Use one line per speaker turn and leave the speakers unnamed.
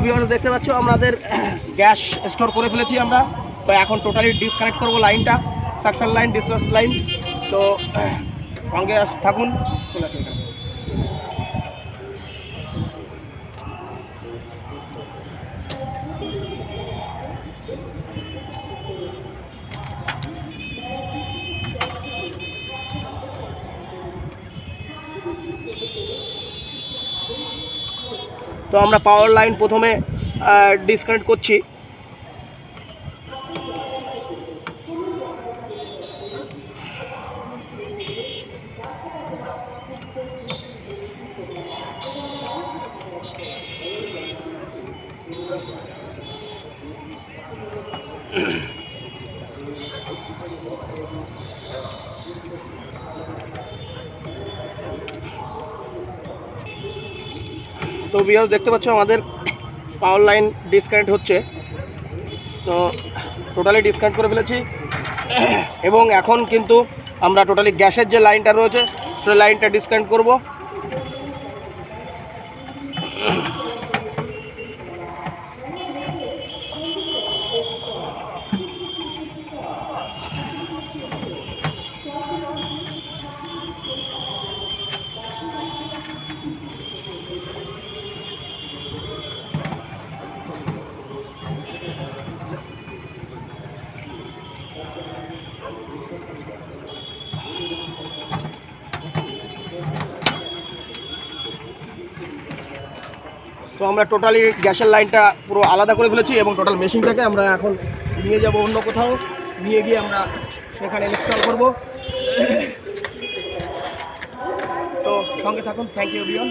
Viewers দেখতে পাচ্ছ আমাদের গ্যাস স্টোর করে ফেলেছি আমরা। তো এখন টোটালি ডিসকানেক্ট করবো লাইনটা, সাকশন লাইন, ডিসচার্জ লাইন। তো সঙ্গে থাকুন, চলে আসুন এখানে। তো আমরা পাওয়ার লাইন প্রথমে ডিসকানেক্ট করছি। তো ভিউয়ার্স দেখতে পাচ্ছ আমাদের পাওয়ার লাইন ডিসকানেক্ট হচ্ছে। তো টোটালি ডিসকানেক্ট করে ফেলেছি এবং এখন কিন্তু আমরা টোটালি গ্যাসের যে লাইনটা রয়েছে সেই লাইনটা ডিসকানেক্ট করব। তো আমরা টোটালি গ্যাসের লাইনটা পুরো আলাদা করে ফেলেছি এবং টোটাল মেশিনটাকে আমরা এখন নিয়ে যাব অন্য কোথাও, নিয়ে গিয়ে আমরা সেখানে ইনস্টল করব। তো সঙ্গে থাকুন। Thank you everyone.